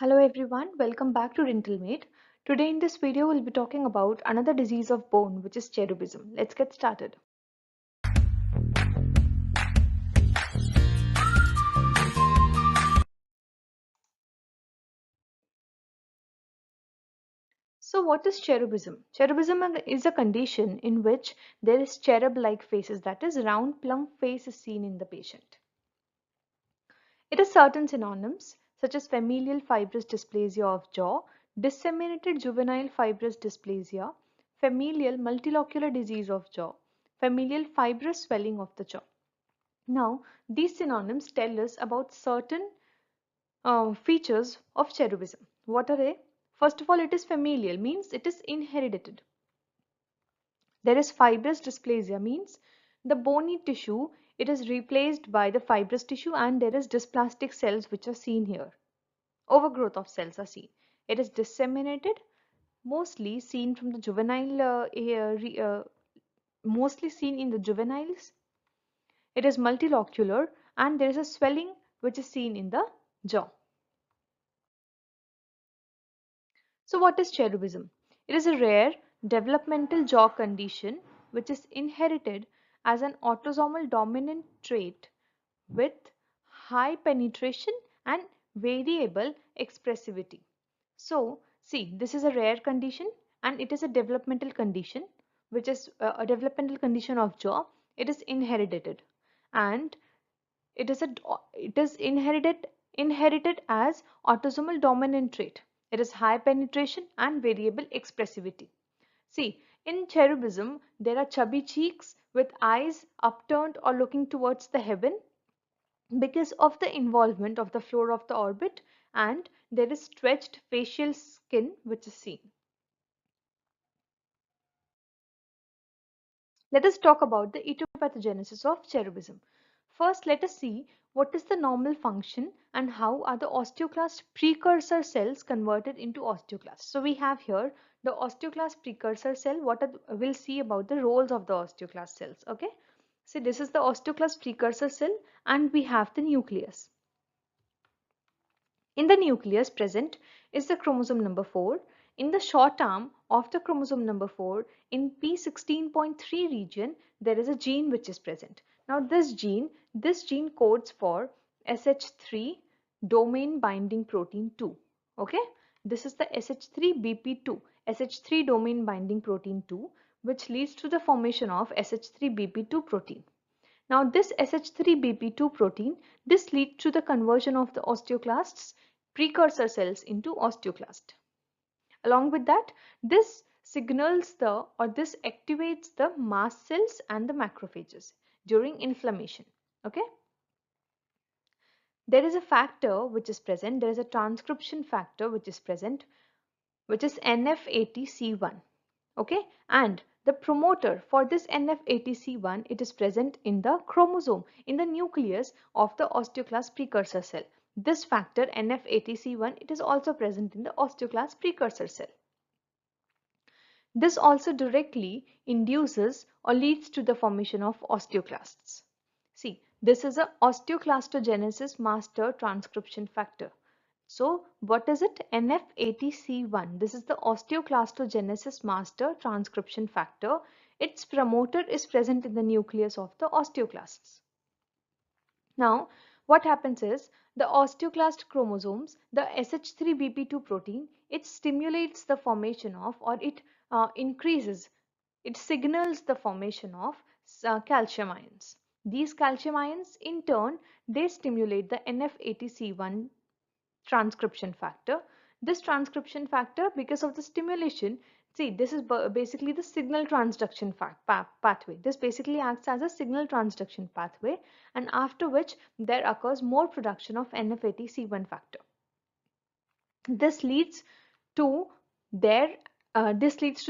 Hello everyone, welcome back to DentalMate. Today in this video we'll be talking about another disease of bone, which is cherubism. Let's get started. So what is cherubism? Cherubism is a condition in which there is cherub-like faces, that is round plump face is seen in the patient. It has certain synonyms such as familial fibrous dysplasia of jaw, disseminated juvenile fibrous dysplasia, familial multilocular disease of jaw, familial fibrous swelling of the jaw. Now, these synonyms tell us about certain features of cherubism. What are they? First of all, it is familial, means it is inherited. There is fibrous dysplasia, means the bony tissue, it is replaced by the fibrous tissue, and there is dysplastic cells which are seen here. Overgrowth of cells are seen. It is disseminated, mostly seen from the juvenile, mostly seen in the juveniles. It is multilocular, and there is a swelling which is seen in the jaw. So what is cherubism? It is a rare developmental jaw condition which is inherited as an autosomal dominant trait with high penetration and variable expressivity. So see, this is a rare condition and it is a developmental condition, which is a developmental condition of jaw. It is inherited and it is inherited as autosomal dominant trait. It is high penetration and variable expressivity. See, in cherubism, there are chubby cheeks with eyes upturned or looking towards the heaven because of the involvement of the floor of the orbit, and there is stretched facial skin which is seen. Let us talk about the etiopathogenesis of cherubism. First, let us see what is the normal function and how are the osteoclast precursor cells converted into osteoclasts. So we have here the osteoclast precursor cell. We'll see about the roles of the osteoclast cells. Okay. So this is the osteoclast precursor cell and we have the nucleus. In the nucleus present is the chromosome number 4. In the short arm of the chromosome number 4, in P16.3 region, there is a gene which is present. Now this gene codes for SH3 domain binding protein 2. Okay, this is the SH3BP2, SH3 domain binding protein 2, which leads to the formation of SH3BP2 protein. Now this SH3BP2 protein, this leads to the conversion of the osteoclasts precursor cells into osteoclast. Along with that, this this activates the mast cells and the macrophages during inflammation. Okay. There is a factor which is present. There is a transcription factor which is present, which is NF80C1. Okay, and the promoter for this NF80C1, it is present in the chromosome, in the nucleus of the osteoclast precursor cell. This factor NF80C1, it is also present in the osteoclast precursor cell. This also directly induces or leads to the formation of osteoclasts. See, this is a osteoclastogenesis master transcription factor. So what is it? NF80C1. This is the osteoclastogenesis master transcription factor. Its promoter is present in the nucleus of the osteoclasts. Now, what happens is the osteoclast chromosomes, the SH3BP2 protein, it stimulates the formation of, or it increases, it signals the formation of calcium ions. These calcium ions in turn, they stimulate the NF80C1 transcription factor. This transcription factor, because of the stimulation, see, this is basically the signal transduction pathway. This basically acts as a signal transduction pathway, and after which there occurs more production of NF80C1 factor. This leads to the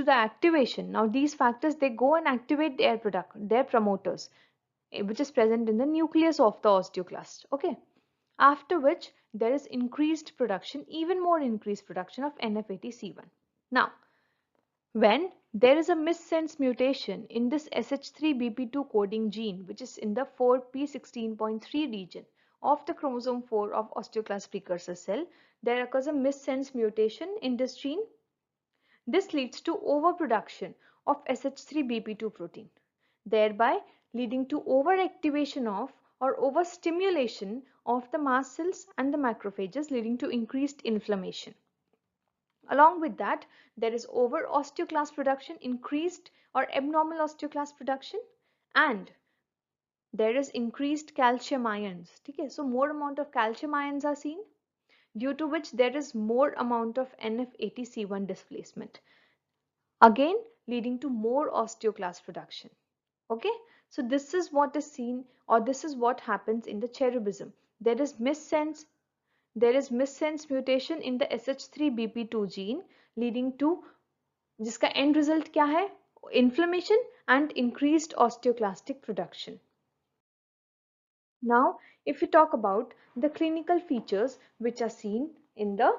activation. Now these factors, they go and activate their promoters, which is present in the nucleus of the osteoclast. Okay. After which there is increased production, even more increased production of NF80C1. Now, when there is a missense mutation in this SH3BP2 coding gene, which is in the 4P16.3 region, of the chromosome 4 of osteoclast precursor cell, there occurs a missense mutation in this gene. This leads to overproduction of SH3BP2 protein, thereby leading to overactivation of or overstimulation of the mast cells and the macrophages, leading to increased inflammation. Along with that, there is over osteoclast production, increased or abnormal osteoclast production, and there is increased calcium ions. Okay, so more amount of calcium ions are seen, due to which there is more amount of NF80C1 displacement, again leading to more osteoclast production. Okay, so this is what is seen, or this is what happens in the cherubism. There is missense mutation in the SH3BP2 gene, leading to जिसका end result क्या है? Inflammation and increased osteoclastic production. Now, if we talk about the clinical features which are seen in the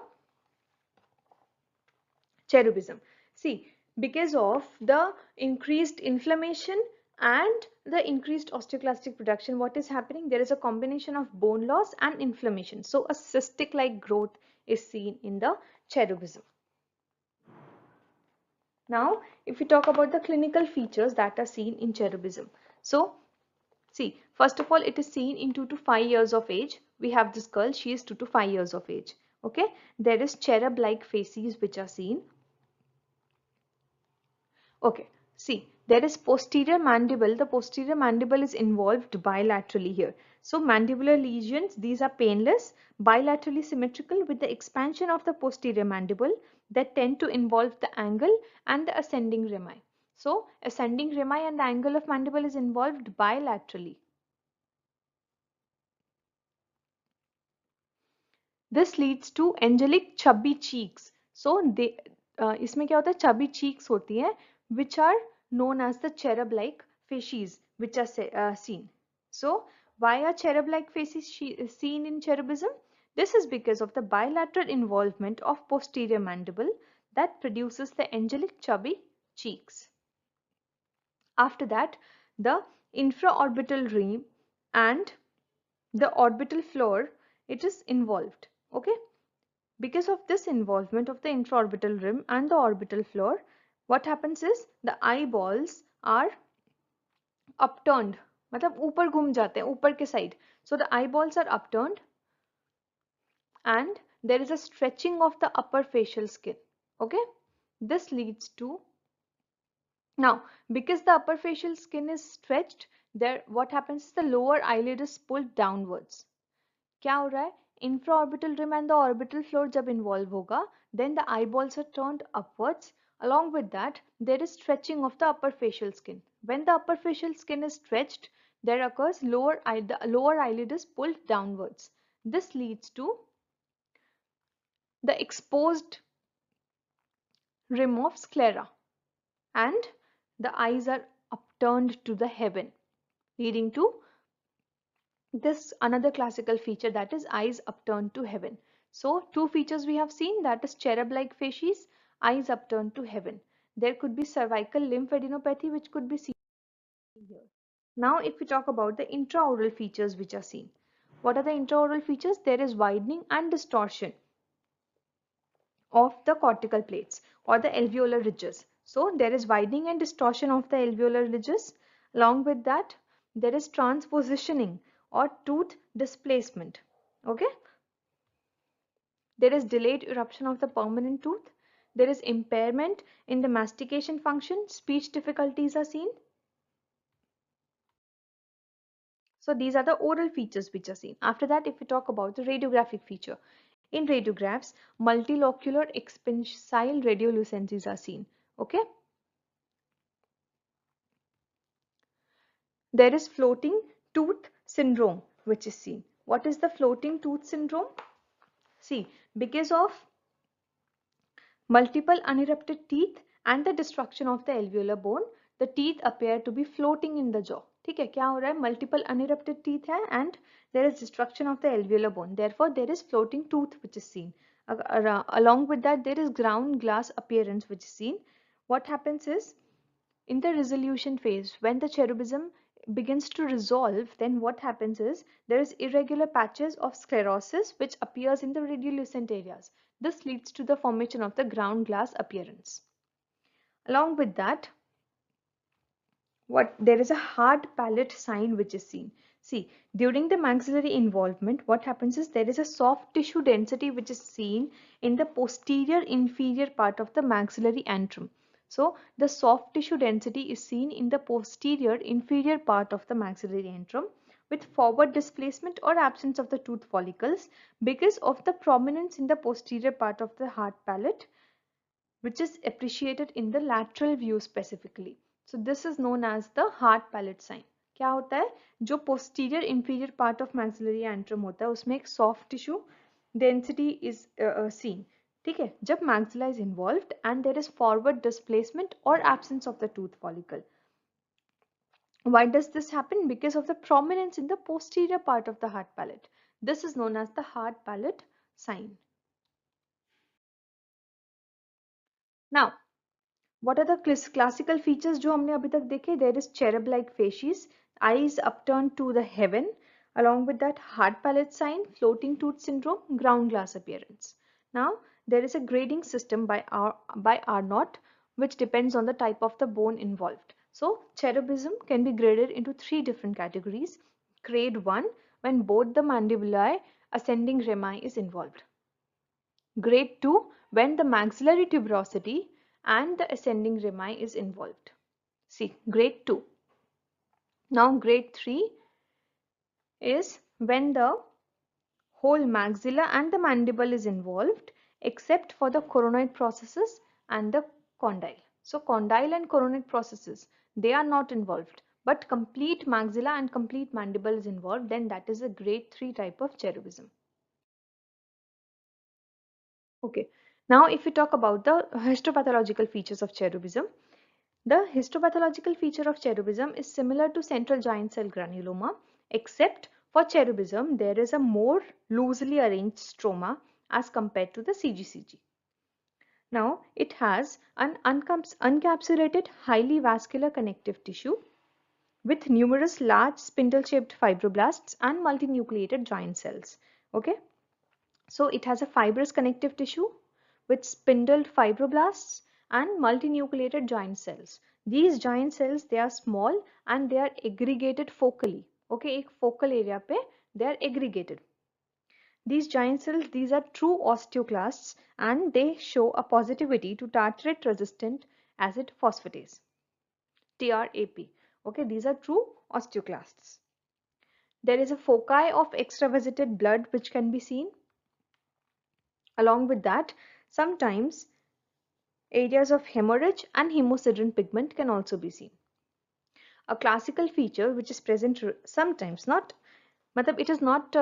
cherubism. See, because of the increased inflammation and the increased osteoclastic production, what is happening? There is a combination of bone loss and inflammation. So, a cystic like growth is seen in the cherubism. Now, if we talk about the clinical features that are seen in cherubism. So, see, first of all, it is seen in 2 to 5 years of age. We have this girl, she is 2 to 5 years of age. Okay, there is cherub-like faces which are seen. Okay, see, there is posterior mandible. The posterior mandible is involved bilaterally here. So mandibular lesions, these are painless, bilaterally symmetrical with the expansion of the posterior mandible that tend to involve the angle and the ascending rami. So ascending rami and the angle of mandible is involved bilaterally. This leads to angelic chubby cheeks. So they इसमें क्या होता है, chubby cheeks होती हैं, which are known as the cherub-like facies, which are seen. So why are cherub-like faces seen in cherubism? This is because of the bilateral involvement of posterior mandible that produces the angelic chubby cheeks. After that, the infraorbital rim and the orbital floor, it is involved. Okay, because of this involvement of the intraorbital rim and the orbital floor, what happens is the eyeballs are upturned, मतलब ऊपर घूम जाते हैं, ऊपर के side. So the eyeballs are upturned and there is a stretching of the upper facial skin. Okay, this leads to, now because the upper facial skin is stretched, there what happens is the lower eyelid is pulled downwards. क्या हो रहा है, infraorbital rim and the orbital floor जब involve होगा, then the eyeballs are turned upwards. Along with that, there is stretching of the upper facial skin. When the upper facial skin is stretched, there occurs the lower eyelid is pulled downwards. This leads to the exposed rim of sclera and the eyes are upturned to the heaven, leading to this another classical feature, that is eyes upturned to heaven. So two features we have seen, that is cherub-like facies, eyes upturned to heaven. There could be cervical lymphadenopathy which could be seen here. Now if we talk about the intraoral features which are seen. What are the intraoral features? There is widening and distortion of the cortical plates or the alveolar ridges. So there is widening and distortion of the alveolar ridges. Along with that, there is transpositioning or tooth displacement. Okay, there is delayed eruption of the permanent tooth. There is impairment in the mastication function. Speech difficulties are seen. So these are the oral features which are seen. After that, if we talk about the radiographic feature, in radiographs, multilocular expansile radiolucencies are seen. Okay, there is floating tooth syndrome which is seen. What is the floating tooth syndrome? See, because of multiple unerupted teeth and the destruction of the alveolar bone, the teeth appear to be floating in the jaw. ठीक है, क्या हो रहा है, multiple unerupted teeth है and there is destruction of the alveolar bone, therefore there is floating tooth which is seen. Along with that, there is ground glass appearance which is seen. What happens is, in the resolution phase, when the cherubism begins to resolve, then what happens is there is irregular patches of sclerosis which appears in the radiolucent areas. This leads to the formation of the ground glass appearance. Along with that, there is a hard palate sign which is seen. See, during the maxillary involvement, what happens is there is a soft tissue density which is seen in the posterior inferior part of the maxillary antrum. So the soft tissue density is seen in the posterior inferior part of the maxillary antrum with forward displacement or absence of the tooth follicles because of the prominence in the posterior part of the hard palate, which is appreciated in the lateral view specifically. So this is known as the hard palate sign. क्या होता है, जो posterior inferior part of maxillary antrum होता है उसमें एक soft tissue density is seen. ठीक है, जब maxilla is involved and there is forward displacement or absence of the tooth follicle. Why does this happen? Because of the prominence in the posterior part of the hard palate. This is known as the hard palate sign. Now, what are the classical features जो हमने अभी तक देखे? There is cherub-like facies, eyes upturned to the heaven. Along with that, hard palate sign, floating tooth syndrome, ground glass appearance. Now, there is a grading system by Arnott, which depends on the type of the bone involved. So, cherubism can be graded into 3 different categories. Grade 1, when both the mandibuli ascending rami is involved. Grade 2, when the maxillary tuberosity and the ascending rami is involved. See, grade 2. Now, grade 3 is when the whole maxilla and the mandible is involved except for the coronoid processes and the condyle. So, condyle and coronoid processes, they are not involved, but complete maxilla and complete mandible is involved, then that is a grade 3 type of cherubism. Okay, now if we talk about the histopathological features of cherubism, the histopathological feature of cherubism is similar to central giant cell granuloma, except for cherubism there is a more loosely arranged stroma as compared to the CGCG. Now it has an uncapsulated highly vascular connective tissue with numerous large spindle-shaped fibroblasts and multinucleated giant cells. Okay. So it has a fibrous connective tissue with spindled fibroblasts and multinucleated giant cells. These giant cells, they are small and they are aggregated focally. Okay, एक focal area पे they are aggregated. These giant cells, these are true osteoclasts and they show a positivity to tartrate resistant acid phosphatase, TRAP. Okay, these are true osteoclasts. There is a foci of extravasated blood which can be seen. Along with that, sometimes areas of hemorrhage and hemosiderin pigment can also be seen. A classical feature which is present sometimes, not, it is not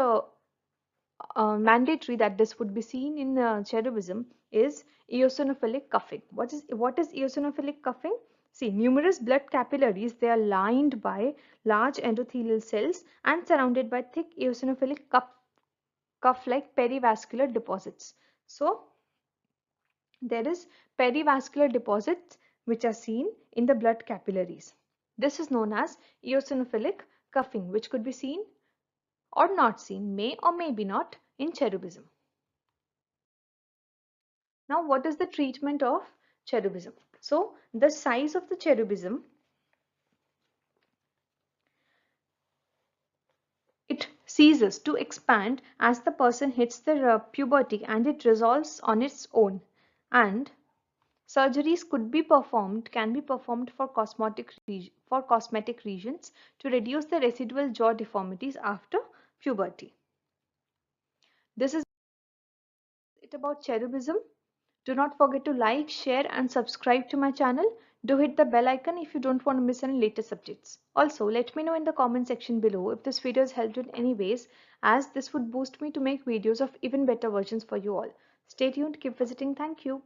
mandatory that this would be seen in cherubism, is eosinophilic cuffing. What is eosinophilic cuffing? See, numerous blood capillaries, they are lined by large endothelial cells and surrounded by thick eosinophilic cuff-like perivascular deposits. So, there is perivascular deposits which are seen in the blood capillaries. This is known as eosinophilic cuffing, which could be seen or not seen, may or may be not, in cherubism. Now, what is the treatment of cherubism? So, the size of the cherubism, it ceases to expand as the person hits the puberty and it resolves on its own, and surgeries can be performed for cosmetic regions to reduce the residual jaw deformities after puberty. This is it about cherubism. Do not forget to like, share and subscribe to my channel. Do hit the bell icon if you don't want to miss any latest updates. Also, let me know in the comment section below if this video has helped in any ways, as this would boost me to make videos of even better versions for you all. Stay tuned, keep visiting. Thank you.